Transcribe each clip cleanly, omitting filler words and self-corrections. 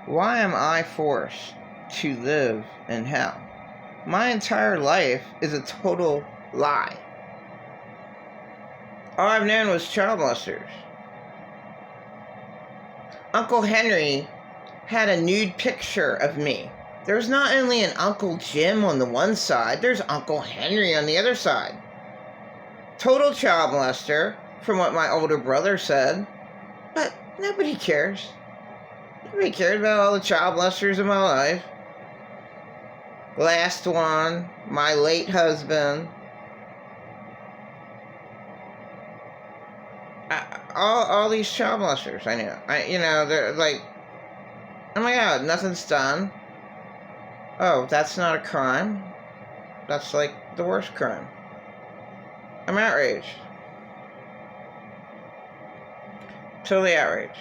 Why am I forced to live in hell? My entire life is a total lie. All I've known was child molesters. Uncle Henry had a nude picture of me. There's not only an Uncle Jim on the one side, there's Uncle Henry on the other side. Total child molester, from what my older brother said. But nobody cares. Nobody cares about all the child molesters in my life. Last one, my late husband. All these child molesters, I know. They're like, oh my God, nothing's done. Oh, that's not a crime. That's like the worst crime. I'm outraged. Totally outraged.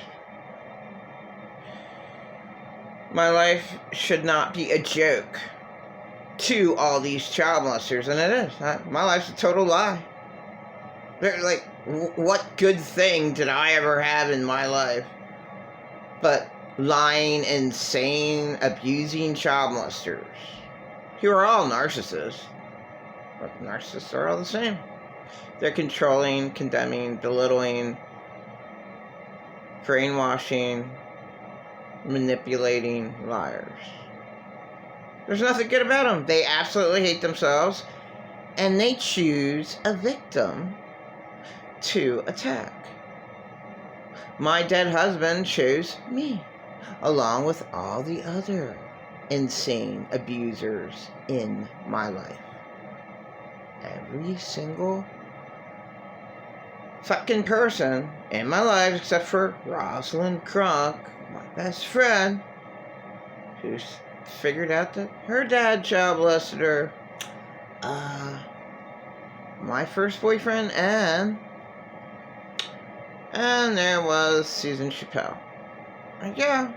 My life should not be a joke to all these child molesters, and it is. My life's a total lie. They're like, what good thing did I ever have in my life but lying, insane, abusing child molesters who are all narcissists? But narcissists are all the same. They're controlling, condemning, belittling, brainwashing, manipulating liars. There's nothing good about them. They absolutely hate themselves, and they choose a victim to attack. My dead husband chose me, along with all the other insane abusers in my life. Every single fucking person in my life, except for Rosalind Kronk, my best friend, who's figured out that her dad child molested her. My first boyfriend, and there was Susan Chappelle. Yeah.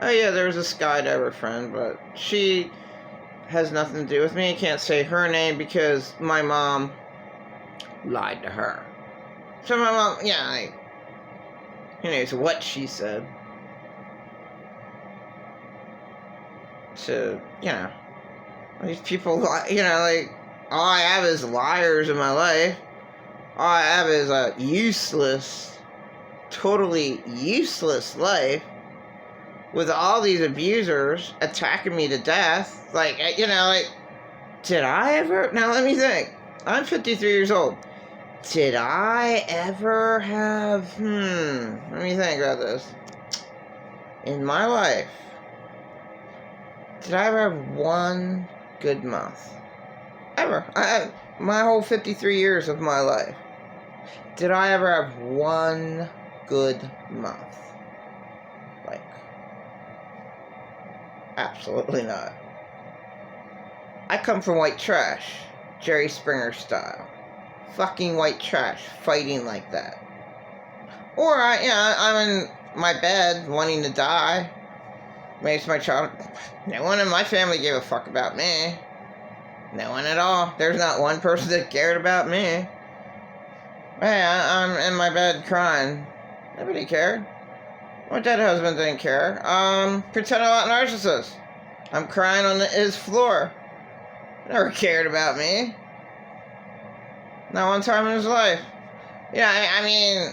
Oh yeah, there was a skydiver friend, but she has nothing to do with me. I can't say her name because my mom lied to her. So my mom, who knows what she said. So, these people, like, all I have is liars in my life. All I have is a useless, totally useless life with all these abusers attacking me to death. Like, did I ever... Now, let me think. I'm 53 years old. Did I ever have... Let me think about this. In my life, did I ever have one good month? Ever. My whole 53 years of my life. Did I ever have one good month? Like, absolutely not. I come from white trash, Jerry Springer style. Fucking white trash, fighting like that. Or, I'm in my bed wanting to die. Makes my child... No one in my family gave a fuck about me. No one at all. There's not one person that cared about me. Hey, I'm in my bed crying. Nobody cared. My dead husband didn't care. Pretend I'm not a narcissist. I'm crying on his floor. Never cared about me. Not one time in his life. I mean,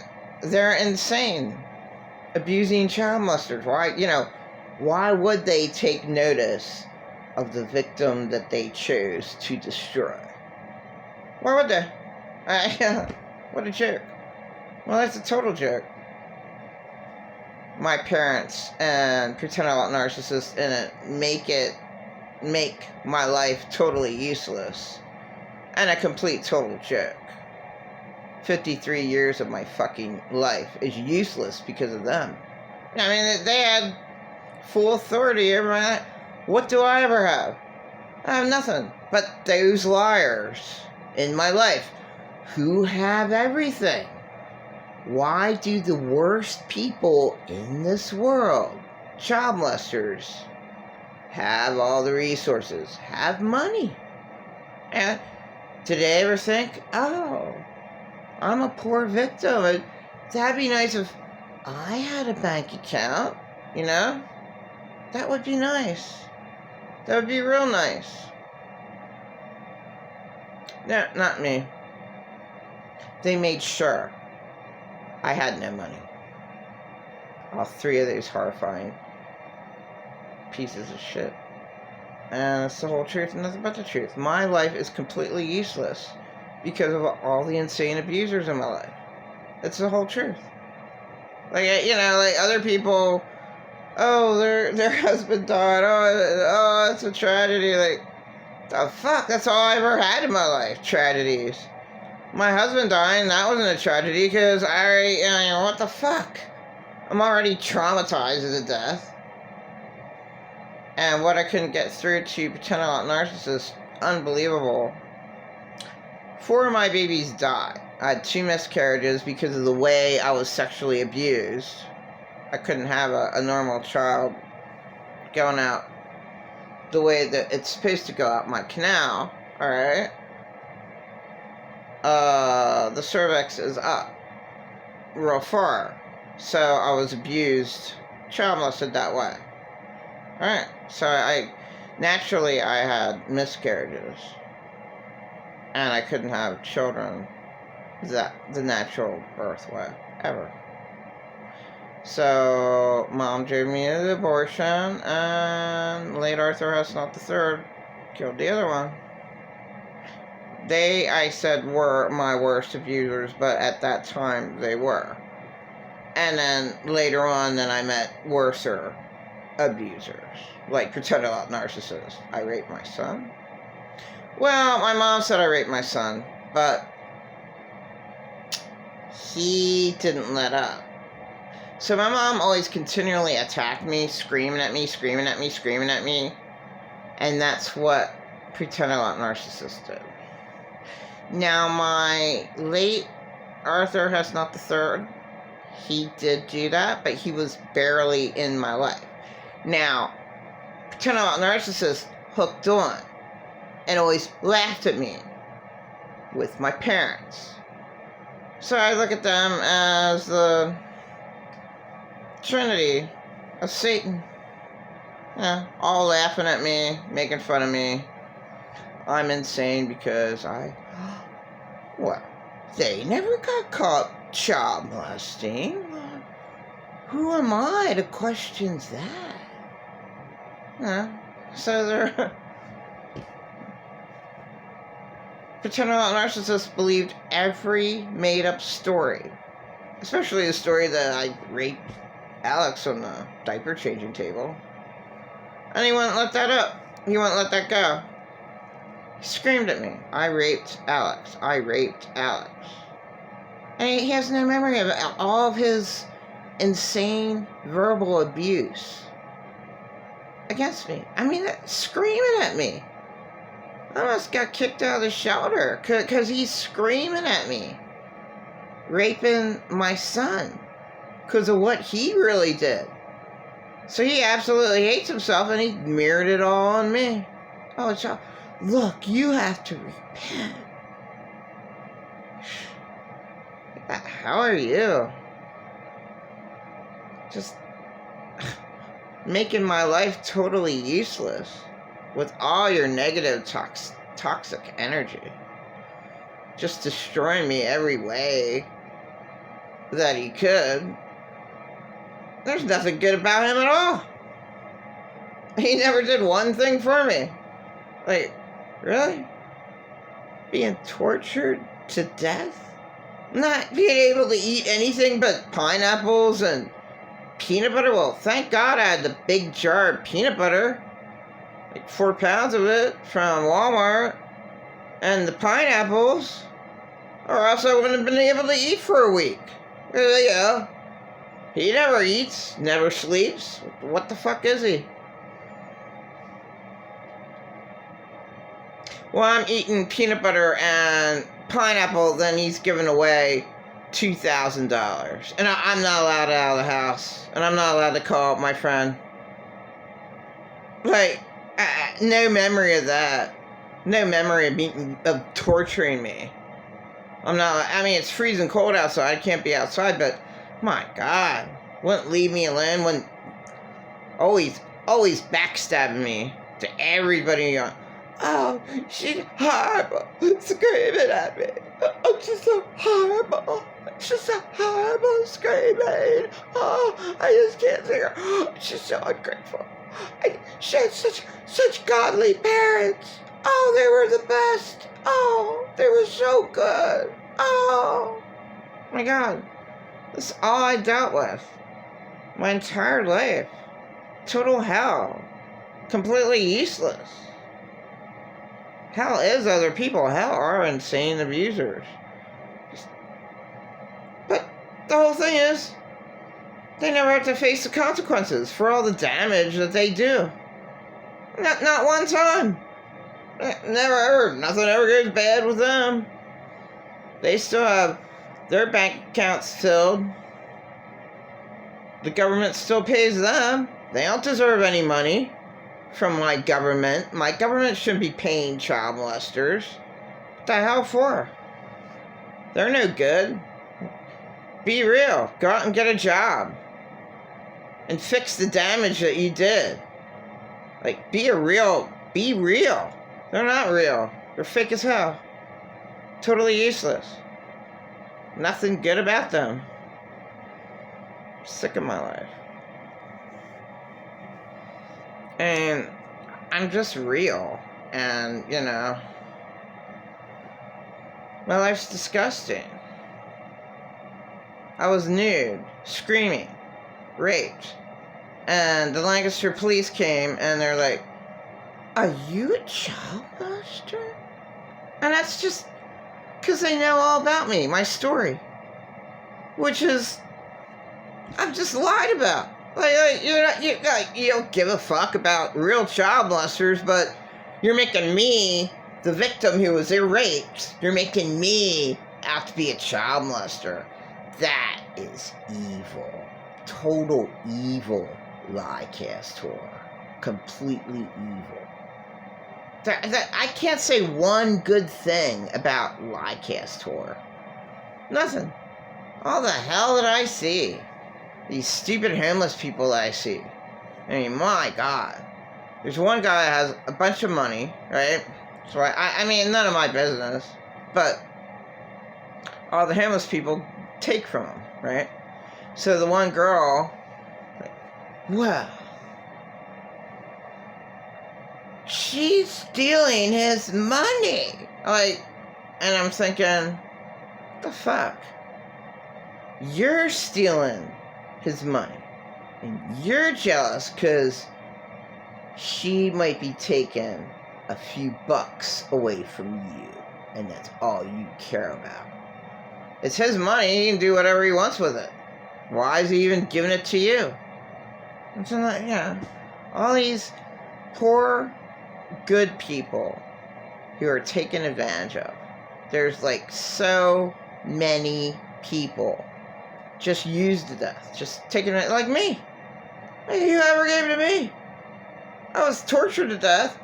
they're insane. Abusing child molesters. Why would they take notice of the victim that they chose to destroy? Why would they? What a joke. Well, that's a total joke. My parents and pretend I'm a narcissist in it make my life totally useless and a complete total joke. 53 years of my fucking life is useless because of them. I mean, they had full authority over my life. What do I ever have? I have nothing but those liars in my life who have everything. Why do the worst people in this world, child molesters, have all the resources, have money? And did they ever think, oh, I'm a poor victim. That'd be nice if I had a bank account. you know? That would be nice. That would be real nice. No, not me. They made sure I had no money. All three of these horrifying pieces of shit. And it's the whole truth and nothing but the truth. My life is completely useless because of all the insane abusers in my life. It's the whole truth. Like, you know, like other people, oh, their husband died. Oh, it's a tragedy. Like, the fuck? That's all I ever had in my life. Tragedies. My husband dying, that wasn't a tragedy because what the fuck? I'm already traumatized to death. And what I couldn't get through to pretend I'm not narcissist, unbelievable. 4 of my babies died. I had 2 miscarriages because of the way I was sexually abused. I couldn't have a normal child going out the way that it's supposed to go out my canal, alright? The cervix is up real far. So I was abused, child molested that way. Alright, so naturally I had miscarriages. And I couldn't have children the natural birth way, ever. So mom drove me into the abortion, and late Arthur Hesnott III killed the other one. They, I said, were my worst abusers, but at that time they were. And then later on, then I met worser abusers, like pretend about narcissists. I raped my son. Well, my mom said I raped my son, but he didn't let up. So my mom always continually attacked me, screaming at me, screaming at me, screaming at me. And that's what pretend about narcissists did. Now, my late Arthur Hesnott III, he did do that, but he was barely in my life. Now, pretend about narcissists hooked on and always laughed at me with my parents. So I look at them as the Trinity of Satan. Yeah, all laughing at me, making fun of me. I'm insane because well, they never got caught child molesting. Who am I to question that? So they're pretending narcissists believed every made-up story, especially the story that I raped Alex on the diaper changing table. And he wouldn't let that up. He wouldn't let that go. He screamed at me. I raped Alex. I raped Alex. And he has no memory of all of his insane verbal abuse against me. I mean, screaming at me. I almost got kicked out of the shelter because he's screaming at me. Raping my son because of what he really did. So he absolutely hates himself, and he mirrored it all on me. Oh, child, look, you have to repent. How are you? Just making my life totally useless with all your negative toxic energy. Just destroying me every way that he could. There's nothing good about him at all. He never did one thing for me. Like, really? Being tortured to death? Not being able to eat anything but pineapples and peanut butter? Well, thank God I had the big jar of peanut butter. Like 4 pounds of it from Walmart. And the pineapples. Or else I wouldn't have been able to eat for a week. You know. He never eats, never sleeps. What the fuck is he? Well, I'm eating peanut butter and pineapple, then he's giving away $2,000. And I'm not allowed out of the house. And I'm not allowed to call up my friend. Like, no memory of that. No memory of torturing me. It's freezing cold outside. I can't be outside, but my God, wouldn't leave me alone. Wouldn't always backstabbing me to everybody. Oh, she's horrible, screaming at me. Oh, she's so horrible. She's so horrible, screaming. Oh, I just can't see her. Oh, she's so ungrateful. She had such godly parents. Oh, they were the best. Oh, they were so good. Oh, my God. This is all I dealt with. My entire life. Total hell. Completely useless. Hell is other people. Hell are insane abusers. But the whole thing is, they never have to face the consequences for all the damage that they do. Not one time. Never ever. Nothing ever goes bad with them. They still have their bank accounts filled. The government still pays them. They don't deserve any money from my government. My government shouldn't be paying child molesters. What the hell for? They're no good. Be real. Go out and get a job. And fix the damage that you did. Like, be real. They're not real. They're fake as hell. Totally useless. Nothing good about them. I'm sick of my life. And I'm just real. And, my life's disgusting. I was nude, screaming, raped. And the Lancaster police came and they're like, "Are you a child molester?" And that's just because they know all about me, my story. Which is, I've just lied about. You don't give a fuck about real child molesters, but you're making me, the victim who was raped, you're making me out to be a child molester. That is evil. Total evil, Lycastor. Completely evil. I can't say one good thing about Lycastor. Nothing. All the hell that I see. These stupid homeless people that I see. I mean, my God. There's one guy that has a bunch of money, right? So I mean, none of my business. But all the homeless people take from him, right? So the one girl, well, she's stealing his money. And I'm thinking, what the fuck? You're stealing his money. And you're jealous because she might be taking a few bucks away from you. And that's all you care about. It's his money. He can do whatever he wants with it. Why is he even giving it to you? And so, all these poor, good people who are taken advantage of. There's so many people just used to death. Just taken it, like me. Hey, whoever gave it to me. I was tortured to death.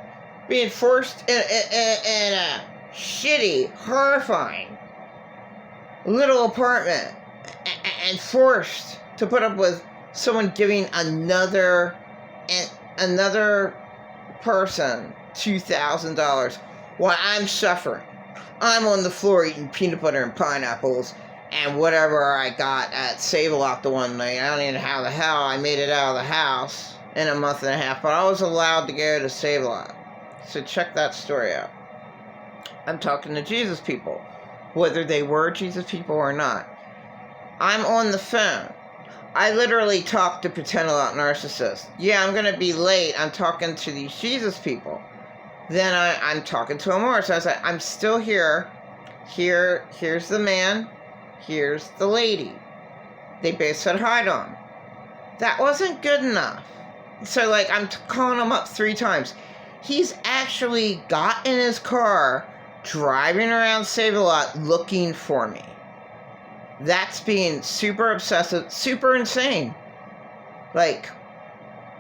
Being forced in a shitty, horrifying little apartment and forced to put up with someone giving another person $2,000 while I'm suffering. I'm on the floor eating peanut butter and pineapples and whatever I got at Save-A-Lot the one night. I don't even know how the hell I made it out of the house in a month and a half, but I was allowed to go to Save-A-Lot. So check that story out. I'm talking to Jesus people, whether they were Jesus people or not. I'm on the phone. I literally talk to pretend a lot narcissists. Yeah, I'm going to be late. I'm talking to these Jesus people. Then I'm talking to them more. So I was like, I'm still here. Here's the man. Here's the lady. They both said hi to him. That wasn't good enough. So, I'm calling him up 3 times. He's actually got in his car, driving around Save-A-Lot looking for me. That's being super obsessive, super insane.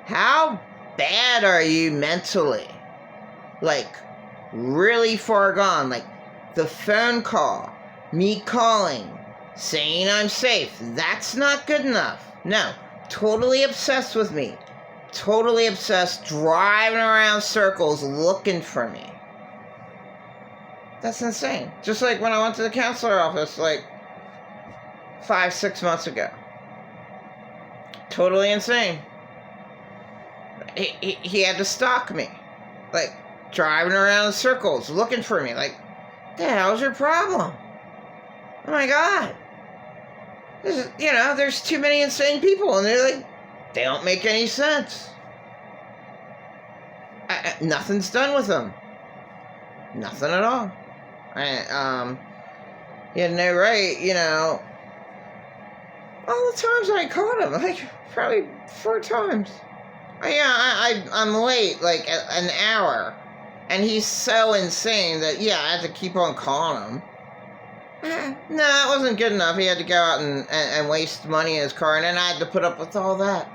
How bad are you mentally? Really far gone. The phone call, me calling, saying I'm safe. That's not good enough. No, totally obsessed with me. totally obsessed, driving around circles looking for me. That's insane. Just like when I went to the counselor office like 5-6 months ago. Totally insane. He had to stalk me. Like, driving around in circles, looking for me. Like, the hell's your problem? Oh my God. There's too many insane people, and they're like, they don't make any sense. Nothing's done with them. Nothing at all. He had no right, all the times I caught him, like, probably 4 times. I'm late, like, an hour. And he's so insane that, I had to keep on calling him. No, that wasn't good enough. He had to go out and waste money in his car, and then I had to put up with all that.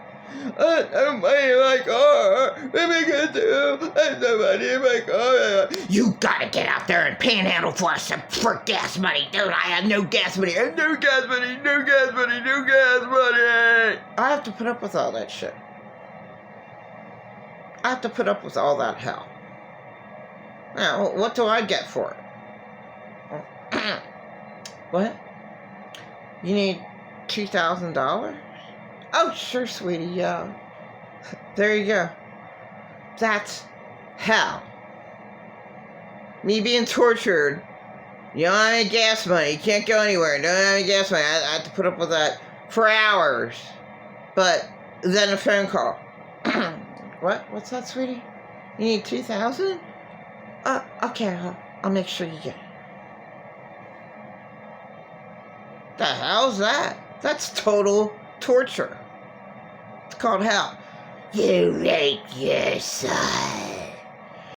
I'm money in my car. What am I going to do? I have no money in my car. You gotta get out there and panhandle for gas money. Dude, I have no gas money. I have no gas money, no gas money, no gas money. I have to put up with all that shit. I have to put up with all that hell. Now, what do I get for it? What? You need $2,000? Oh, sure, sweetie, yeah. There you go. That's hell. Me being tortured. You don't have any gas money. You can't go anywhere. Don't have any gas money. I have to put up with that for hours. But then a phone call. What? What's that, sweetie? You need $2,000? Okay, I'll make sure you get it. The hell's that? That's total torture. It's called hell. You raped your son.